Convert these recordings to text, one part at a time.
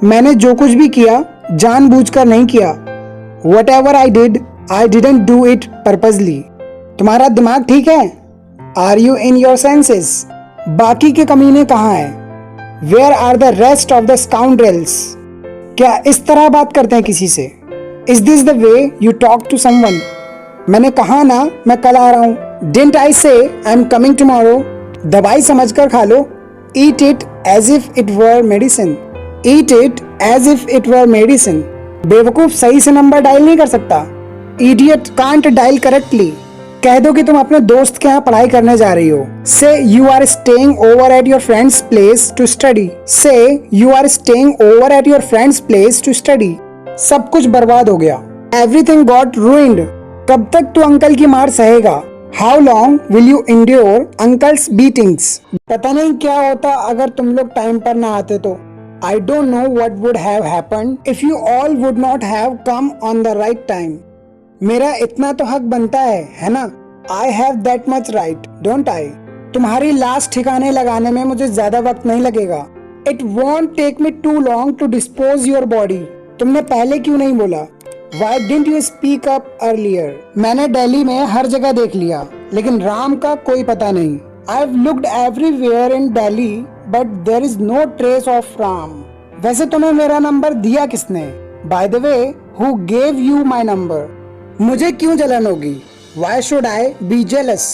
मैंने जो कुछ भी किया जानबूझकर नहीं किया। Whatever I did, I didn't do it purposely. तुम्हारा दिमाग ठीक है? Are you in your senses? बाकी के कमीने कहाँ हैं? Where are the rest of the scoundrels? क्या इस तरह बात करते हैं किसी से? Is this the way you talk to someone? मैंने कहा ना मैं कल आ रहा हूँ। Didn't I say I'm coming tomorrow? दवाई समझकर खा लो। Eat it as if it were medicine. Eat it as if it were medicine. बेवकूफ सही से नंबर डायल नहीं कर सकता। Idiot can't dial correctly. कह दो कि तुम अपने दोस्त के यहाँ पढ़ाई करने जा रही हो। Say you are staying over at your friend's place to study. Say you are staying over at your friend's place to study. सब कुछ बर्बाद हो गया। Everything got ruined. कब तक तू अंकल की मार सहेगा? How long will you endure uncle's beatings? पता नहीं क्या होता अगर तुम लोग टाइम पर ना आते तो। I don't know what would have happened if you all would not have come on the right time. मेरा इतना तो हक बनता है ना? I have that much right, don't I? तुम्हारी लाश ठिकाने लगाने में मुझे ज्यादा वक्त नहीं लगेगा। It won't take me too long to dispose your body. तुमने पहले क्यों नहीं बोला? Why didn't you speak up earlier? मैंने दिल्ली में हर जगह देख लिया, लेकिन राम का कोई पता नहीं। I've looked everywhere in Delhi, but there is no trace of Ram. वैसे तुम्हें मेरा नंबर दिया किसने? By the way, who gave you my number? मुझे क्यों जलन होगी? Why should I be jealous?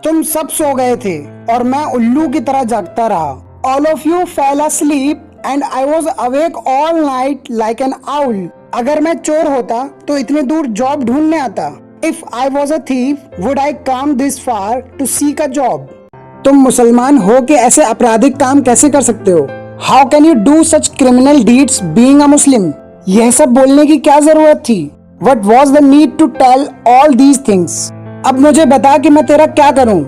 तुम सब सो गए थे और मैं उल्लू की तरह जागता रहा। All of you fell asleep and I was awake all night like an owl. अगर मैं चोर होता तो इतने दूर जॉब ढूंढने आता। If I was a thief, would I come this far to seek a job? तुम मुसलमान हो के ऐसे आपराधिक काम कैसे कर सकते हो? How can you do such criminal deeds being a Muslim? यह सब बोलने की क्या जरूरत थी? What was the need to tell all these things? अब मुझे बता कि मैं तेरा क्या करूं?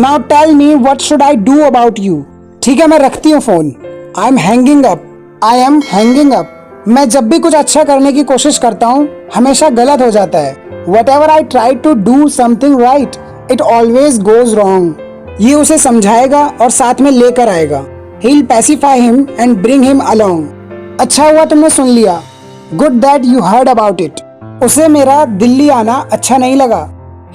Now tell me what should I do about you? ठीक है मैं रखती हूँ phone. I am hanging up. I am hanging up. मैं जब भी कुछ अच्छा करने की कोशिश करता हूँ हमेशा गलत हो जाता है। Whatever I try to do something right, it always goes wrong. ये उसे समझाएगा और साथ में लेकर आएगा। He'll pacify him and bring him along. अच्छा हुआ तुमने सुन लिया। Good that you heard about it. उसे मेरा दिल्ली आना अच्छा नहीं लगा।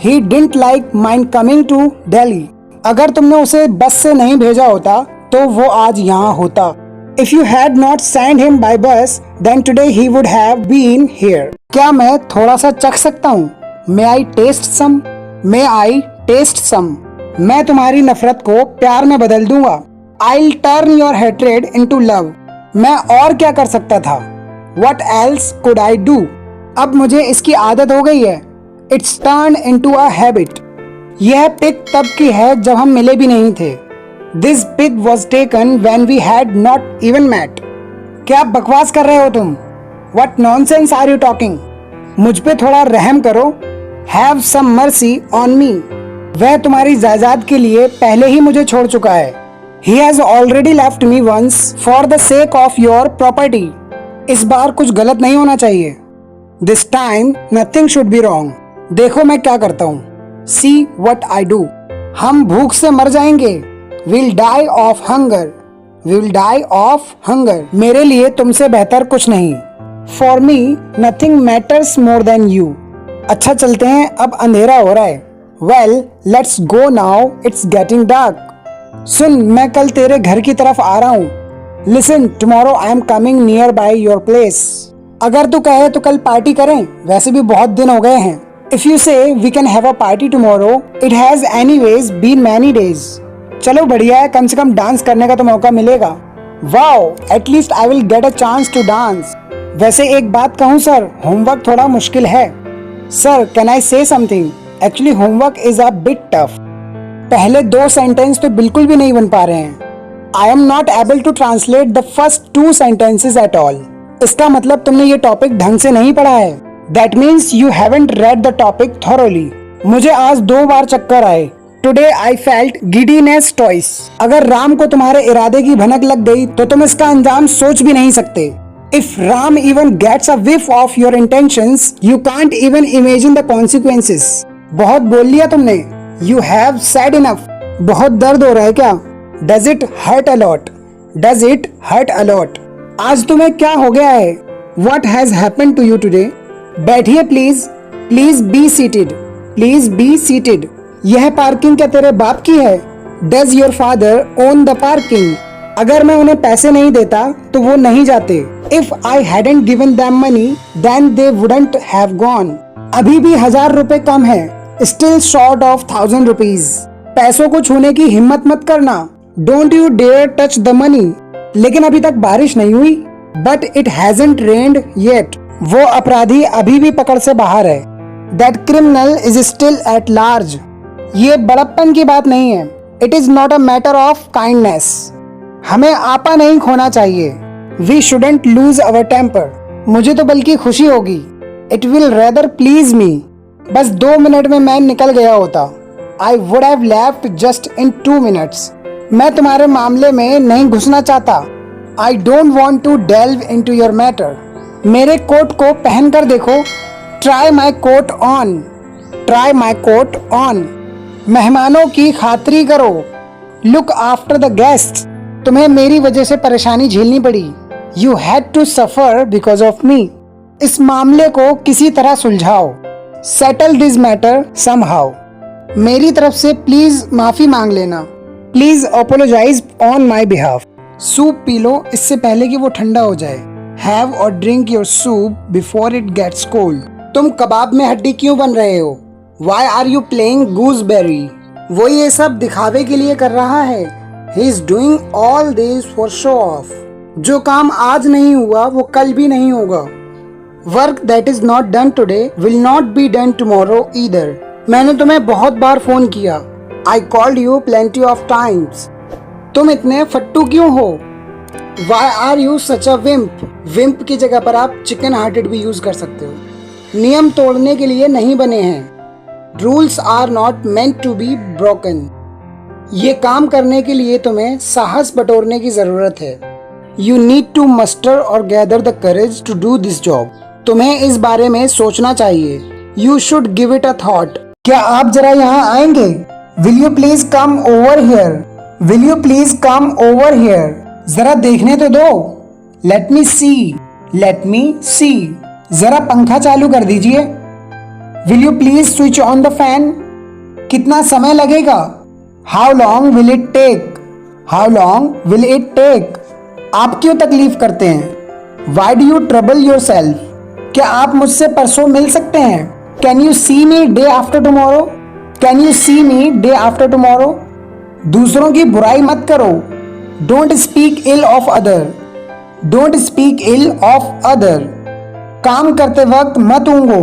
He didn't like mine coming to Delhi. अगर तुमने उसे बस से नहीं भेजा होता तो वो आज यहाँ होता। If you had not sent him by bus, then today he would have been here. क्या मैं थोड़ा सा चख सकता हूँ? May I taste some? May I taste some? मैं तुम्हारी नफरत को प्यार में बदल दूंगा। I'll turn your hatred into love. मैं और क्या कर सकता था? What else could I do? अब मुझे इसकी आदत हो गई है। It's turned into a habit. यह पिक तब की है जब हम मिले भी नहीं थे। This pic was taken when we had not even met. क्या बकवास कर रहे हो तुम? What nonsense are you talking? मुझ पे थोड़ा रहम करो। Have some mercy on me. वह तुम्हारी जायदाद के लिए पहले ही मुझे छोड़ चुका है। He has already left me once for the sake of your property. इस बार कुछ गलत नहीं होना चाहिए। This time nothing should be wrong. देखो मैं क्या करता हूँ। See what I do. हम भूख से मर जाएंगे। We'll die of hunger. We'll die of hunger. मेरे लिए तुमसे बेहतर कुछ नहीं। For me nothing matters more than you. अच्छा चलते हैं, अब अंधेरा हो रहा है। Well, let's go now. It's getting dark. सुन, मैं कल तेरे घर की तरफ आ रहा हूँ। Listen, tomorrow I am coming nearby your place. अगर तू कहे तो कल पार्टी करें, वैसे भी बहुत दिन हो गए हैं। If you say we can have a party tomorrow, it has anyways been many days. चलो बढ़िया है, कम से कम डांस करने का तो मौका मिलेगा। Wow, at least I will get a chance to dance. वैसे एक बात कहूँ सर, होमवर्क थोड़ा मुश्किल है। Sir, can I say something? Actually, homework is a bit tough. पहले दो सेंटेंस तो बिल्कुल भी नहीं बन पा रहे हैं। I am not able to translate the first two sentences at all. इसका मतलब तुमने ये टॉपिक ढंग से नहीं पढ़ा है। That means you haven't read the topic thoroughly. मुझे आज 2 बार चक्कर आए। Today I felt giddiness twice. अगर राम को तुम्हारे इरादे की भनक लग गई तो तुम इसका अंजाम सोच भी नहीं सकते। If Ram even gets a whiff of your intentions, you can't even imagine the consequences. बहुत बोल लिया तुमने। You have said enough. बहुत दर्द हो रहा है क्या? Does it hurt a lot? Does it hurt a lot? आज तुम्हें क्या हो गया है? What has happened to you today? बैठिए please, please be seated, please be seated. यह पार्किंग क्या तेरे बाप की है? Does your father own the parking? अगर मैं उन्हें पैसे नहीं देता तो वो नहीं जाते। If I hadn't given them money, then they wouldn't have gone. अभी भी 1000 रुपए कम है। Still short of 1000 rupees. पैसों को छूने की हिम्मत मत करना। Don't you dare touch the money. लेकिन अभी तक बारिश नहीं हुई। But it hasn't rained yet. वो अपराधी अभी भी पकड़ से बाहर है। That criminal is still at large. ये बड़प्पन की बात नहीं है। It is not a matter of kindness. हमें आपा नहीं खोना चाहिए। We shouldn't lose our temper. मुझे तो बल्कि खुशी होगी। It will rather please me. बस 2 मिनट में मैं निकल गया होता। I would have left just in 2 minutes. मैं तुम्हारे मामले में नहीं घुसना चाहता। I don't want to delve into your matter. मेरे कोट को पहन कर देखो। Try my coat on. Try my coat on. मेहमानों की खातिरी करो। Look after the guests. तुम्हें मेरी वजह से परेशानी झेलनी पड़ी। You had to suffer because of me. इस मामले को किसी तरह सुलझाओ। Settle this matter somehow. मेरी तरफ से प्लीज माफी मांग लेना। Please apologise on my behalf. Soup पी लो इससे पहले कि वो ठंडा हो जाए। Have or drink your soup before it gets cold. तुम कबाब में हड्डी क्यों बन रहे हो? Why are you playing gooseberry? वो ये सब दिखावे के लिए कर रहा है। He is doing all this for show off. जो काम आज नहीं हुआ वो कल भी नहीं होगा। Work that is not done today will not be done tomorrow either. मैंने तुम्हें बहुत बार फोन किया। I called you plenty of times. तुम इतने फट्टू क्यों हो? Why are you such a wimp? Wimp की जगह पर आप chicken hearted भी यूज कर सकते हो। नियम तोड़ने के लिए नहीं बने हैं। Rules are not meant to be broken. ये काम करने के लिए तुम्हें साहस बटोरने की जरूरत है। You need to muster or gather the courage to do this job. तुम्हें इस बारे में सोचना चाहिए। You should give it a thought. क्या आप जरा यहाँ आएंगे? Will you please come over here? Will you please come over here? जरा देखने तो दो। Let me see. Let me see. जरा पंखा चालू कर दीजिए। Will you please switch on the fan? कितना समय लगेगा? How long will it take? How long will it take? आप क्यों तकलीफ करते हैं? Why do you trouble yourself? क्या आप मुझसे परसों मिल सकते हैं? Can you see me day after tomorrow? Can you see me day after tomorrow? दूसरों की बुराई मत करो। Don't speak ill of other. Don't speak ill of other. काम करते वक्त मत ऊँगो।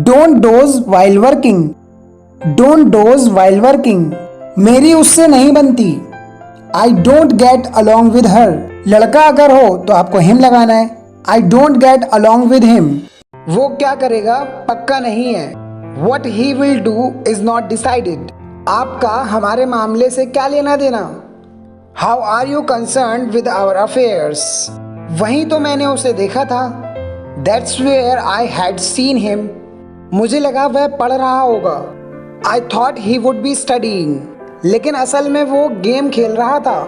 Don't doze while working. Don't doze while working. मेरी उससे नहीं बनती। I don't get along with her. लड़का अगर हो तो आपको हिम लगाना है। I don't get along with him. वो क्या करेगा पक्का नहीं है। What he will do is not decided. आपका हमारे मामले से क्या लेना देना? How are you concerned with our affairs? वहीं तो मैंने उसे देखा था। That's where I had seen him. मुझे लगा वह पढ़ रहा होगा। I thought he would be studying. लेकिन असल में वो गेम खेल रहा था।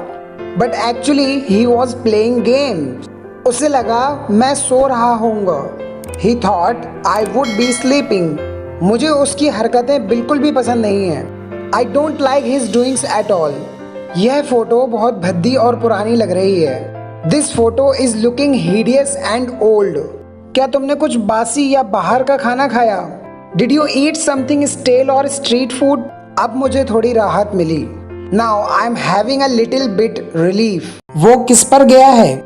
But actually he was playing games. उसे लगा मैं सो रहा होऊंगा। He thought I would be sleeping. मुझे उसकी हरकतें बिल्कुल भी पसंद नहीं हैं। I don't like his doings at all. यह फोटो बहुत भद्दी और पुरानी लग रही है। This photo is looking hideous and old. क्या तुमने कुछ बासी या बाहर का खाना खाया? Did you eat something stale or street food? अब मुझे थोड़ी राहत मिली। Now I am having a little bit relief. वो किस पर गया है?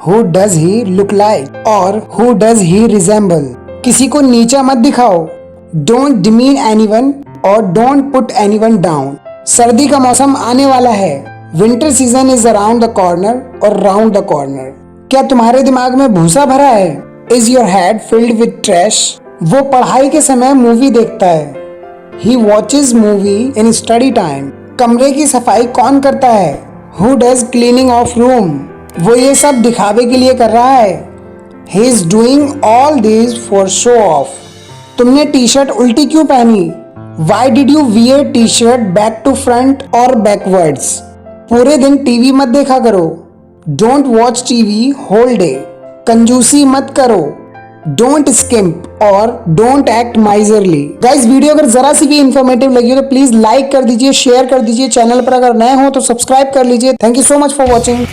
Who does he look like? और who does he resemble? किसी को नीचा मत दिखाओ। Don't demean anyone or don't put anyone down. सर्दी का मौसम आने वाला है। Winter season is around the corner or round the corner. क्या तुम्हारे दिमाग में भूसा भरा है? Is your head filled with trash? वो पढ़ाई के समय मूवी देखता है। He watches movie in study time. कमरे की सफाई कौन करता है? Who does cleaning of room? वो ये सब दिखावे के लिए कर रहा है। He is doing all this for show off. तुमने टी शर्ट उल्टी क्यों पहनी? Why did you wear T-shirt back to front और बैकवर्ड्स? पूरे दिन टीवी मत देखा करो। Don't watch TV whole day, कंजूसी मत करो, डोंट स्किम्प और don't act miserly. Guys video अगर जरा सी भी इंफॉर्मेटिव लगी हो तो प्लीज लाइक कर दीजिए, शेयर कर दीजिए, चैनल पर अगर नए हो तो सब्सक्राइब कर लीजिए। Thank you so much for watching.